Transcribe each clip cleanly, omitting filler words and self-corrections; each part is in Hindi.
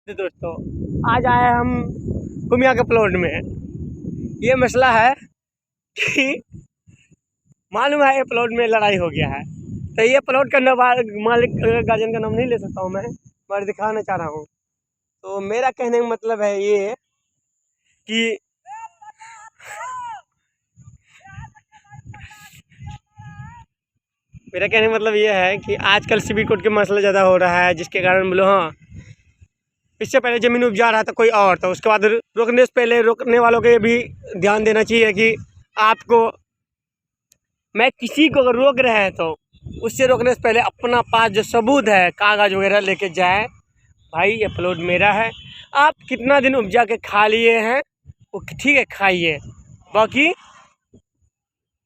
तो दोस्तों आज आए हम कुमिया के प्लॉट में। ये मसला है कि मालूम है ये प्लॉट में लड़ाई हो गया है, तो ये प्लॉट का मालिक गार्जियन का नाम नहीं ले सकता हूँ मैं, मगर दिखाना चाह रहा हूँ। तो मेरा कहने का मतलब है ये कि आजकल सिविल कोड के मसला ज़्यादा हो रहा है, जिसके कारण बोलो हाँ इससे पहले ज़मीन उपजा रहा था कोई और था, उसके बाद रोकने से पहले रोकने वालों के भी ध्यान देना चाहिए कि आपको मैं किसी को अगर रोक रहे हैं तो उससे रोकने से पहले अपना पास जो सबूत है कागज़ वगैरह लेके जाए। भाई ये प्लॉट मेरा है, आप कितना दिन उपजा के खा लिए हैं वो ठीक है खाइए, बाकी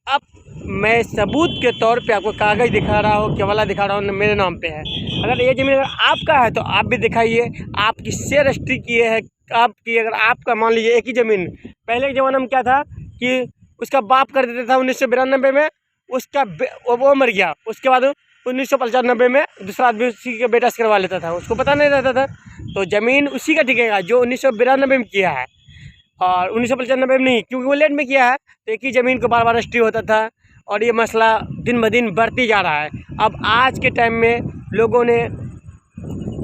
अब मैं सबूत के तौर पे आपको कागज़ दिखा रहा हूँ, केवला दिखा रहा हूँ, मेरे नाम पे है। अगर ये ज़मीन अगर आपका है तो आप भी दिखाइए, आप किससे रजिस्ट्री किए हैं आपकी। अगर आपका मान लीजिए एक ही ज़मीन, पहले के ज़माने में क्या था कि उसका बाप कर देता था 1992 में, उसका वो मर गया, उसके बाद 1995 में दूसरा आदमी उसी के बेटा से करवा लेता था, उसको पता नहीं रहता था। तो ज़मीन उसी का टिकेगा जो 1992 में किया है, और 1995 में नहीं, क्योंकि वो लेट में किया है। तो एक ही ज़मीन को बार बार रजिस्ट्री होता था और ये मसला दिन ब दिन बढ़ती जा रहा है। अब आज के टाइम में लोगों ने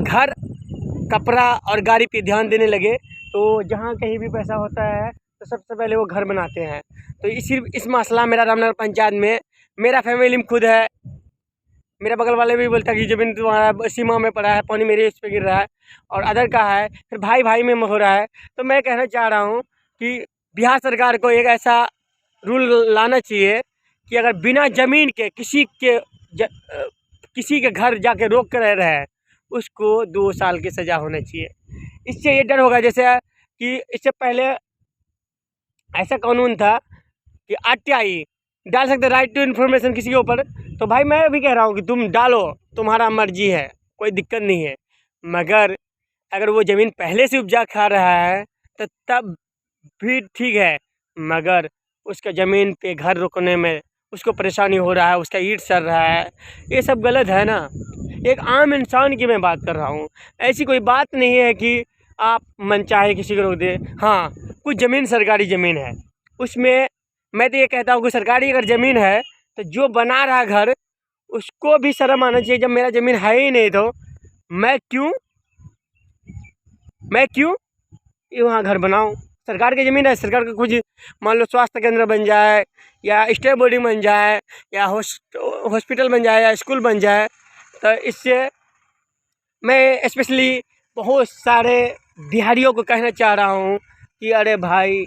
घर, कपड़ा और गाड़ी पे ध्यान देने लगे, तो जहाँ कहीं भी पैसा होता है तो सबसे पहले वो घर बनाते हैं। तो इस मसला मेरा रामनगर पंचायत में, मेरा फैमिली में खुद है, मेरा बगल वाले भी बोलता है कि ज़मीन तुम्हारा सीमा में पड़ा है, पानी मेरे इस पे गिर रहा है, और अदर का है, फिर भाई भाई में हो रहा है। तो मैं कहना चाह रहा हूँ कि बिहार सरकार को एक ऐसा रूल लाना चाहिए कि अगर बिना ज़मीन के किसी के घर जाके रोक कर रह रहे हैं उसको 2 साल की सज़ा होना चाहिए। इससे ये डर होगा, जैसे कि इससे पहले ऐसा कानून था कि RTI डाल सकते, राइट टू इन्फॉर्मेशन, किसी के ऊपर। तो भाई मैं भी कह रहा हूँ कि तुम डालो, तुम्हारा मर्जी है, कोई दिक्कत नहीं है, मगर अगर वो ज़मीन पहले से उपजा खा रहा है तो तब भी ठीक है, मगर उसका ज़मीन पे घर रुकने में उसको परेशानी हो रहा है, उसका ईंट सड़ रहा है, ये सब गलत है ना। एक आम इंसान की मैं बात कर रहा हूँ, ऐसी कोई बात नहीं है कि आप मनचाहे किसी को रोक दे। हाँ, कुछ ज़मीन सरकारी ज़मीन है, उसमें मैं तो ये कहता हूँ कि सरकारी अगर ज़मीन है तो जो बना रहा घर उसको भी शर्म आना चाहिए। जब मेरा ज़मीन है ही नहीं तो मैं क्यों वहाँ घर बनाऊँ। सरकार की ज़मीन है, सरकार का कुछ मान लो स्वास्थ्य केंद्र बन जाए या स्टे बोर्डिंग बन जाए या हॉस्पिटल बन जाए या स्कूल बन जाए, तो इससे मैं स्पेशली बहुत सारे बिहारियों को कहना चाह रहा हूँ कि अरे भाई,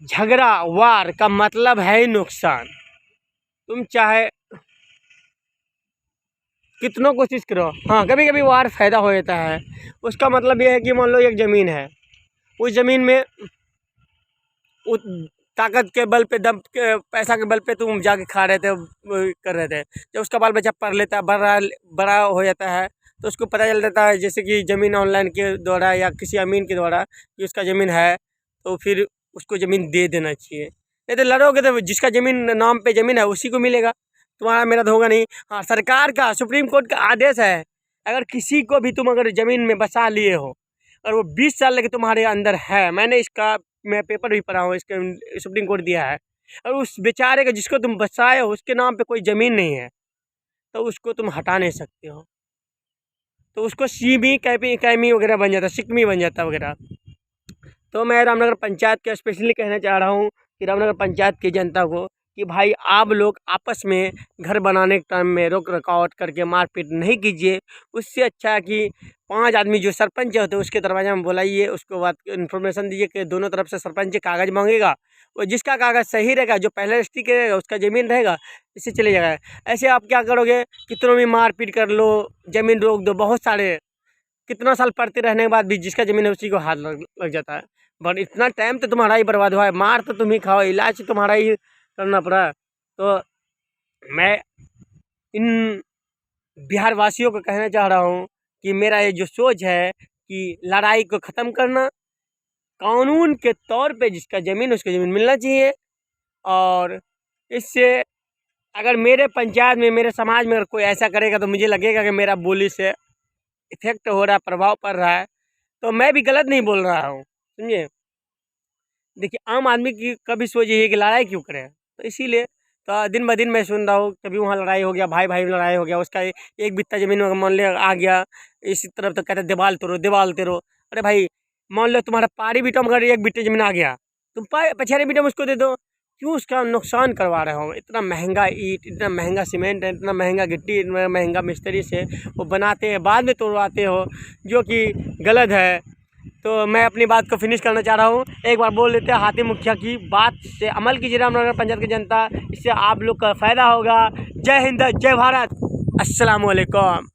झगड़ा वार का मतलब है ही नुकसान। तुम चाहे कितनों कोशिश करो, हाँ कभी कभी वार फ़ायदा हो जाता है। उसका मतलब ये है कि मान लो एक ज़मीन है, उस ज़मीन में उस ताकत के बल पे, दम के पैसा के बल पे तुम जाके खा रहे थे, कर रहे थे। जब उसका बाल बच्चा पढ़ लेता है, बड़ा हो जाता है, तो उसको पता चल जाता है, जैसे कि ज़मीन ऑनलाइन के द्वारा या किसी अमीन के द्वारा कि उसका ज़मीन है, तो फिर उसको ज़मीन दे देना चाहिए। नहीं तो लड़ोगे तो जिसका ज़मीन नाम पे ज़मीन है उसी को मिलेगा, तुम्हारा मेरा तो होगा नहीं। हाँ, सरकार का, सुप्रीम कोर्ट का आदेश है, अगर किसी को भी तुम अगर ज़मीन में बसा लिए हो और वो 20 साल लगे तुम्हारे अंदर है, मैं पेपर भी पढ़ा हूँ, इसके सुप्रीम कोर्ट दिया है, और उस बेचारे का जिसको तुम बसाए हो उसके नाम पे कोई ज़मीन नहीं है तो उसको तुम हटा नहीं सकते हो, तो उसको सीमी कैमी वगैरह बन जाता, सिकमी बन जाता वगैरह। तो मैं रामनगर पंचायत के स्पेशली कहना चाह रहा हूँ कि रामनगर पंचायत की जनता को कि भाई आप लोग आपस में घर बनाने के टाइम में रोक रकावट करके मारपीट नहीं कीजिए। उससे अच्छा है कि 5 आदमी जो सरपंच होते हैं उसके दरवाजे में बुलाइए, उसको बात इन्फॉर्मेशन दीजिए कि दोनों तरफ से सरपंच कागज़ मांगेगा, और जिसका कागज़ सही रहेगा, जो पहले रजिस्ट्री करेगा उसका ज़मीन रहेगा, इससे चले जाएगा। ऐसे आप क्या करोगे, कितनों भी मारपीट कर लो, ज़मीन रोक दो, बहुत सारे कितना साल पढ़ते रहने के बाद भी जिसका ज़मीन है उसी को हाथ लग जाता है। बट इतना टाइम तो तुम्हारा ही बर्बाद हुआ है, मार तो तुम ही खाओ, इलाज तुम्हारा ही करना पड़ा। तो मैं इन बिहार वासियों को कहना चाह रहा हूँ कि मेरा ये जो सोच है कि लड़ाई को ख़त्म करना, कानून के तौर पे जिसका ज़मीन उसको ज़मीन मिलना चाहिए। और इससे अगर मेरे पंचायत में, मेरे समाज में अगर कोई ऐसा करेगा तो मुझे लगेगा कि मेरा बोली से इफ़ेक्ट हो रहा है, प्रभाव पड़ रहा है। तो मैं भी गलत नहीं बोल रहा हूँ, समझे। देखिए आम आदमी की कभी सोच यही है कि लड़ाई क्यों करें, तो इसीलिए तो दिन ब दिन मैं सुन रहा हूँ, कभी वहाँ लड़ाई हो गया, भाई भाई में लड़ाई हो गया, उसका एक बित्ता ज़मीन में मान लिया आ गया इसी तरफ, तो कहते दीवाल तोड़ो दीवाल तोड़ो। अरे भाई मान लो तुम्हारा पारी बिटा मगर एक बिट्टे ज़मीन आ गया, तुम पछाड़ी बिटा उसको दे दो, क्यों उसका नुकसान करवा रहे हो। इतना महंगा ईंट, इतना महंगा सीमेंट, इतना महंगा गिट्टी, इतना महंगा मिस्त्री से वो बनाते हैं, बाद में तोड़वाते हो, जो कि गलत है। तो मैं अपनी बात को फिनिश करना चाह रहा हूँ। एक बार बोल देते हैं, हातिम मुखिया की बात से अमल कीजिए रामनगर पंचायत की जनता, इससे आप लोग का फ़ायदा होगा। जय हिंद, जय भारत, अस्सलाम वालेकुम।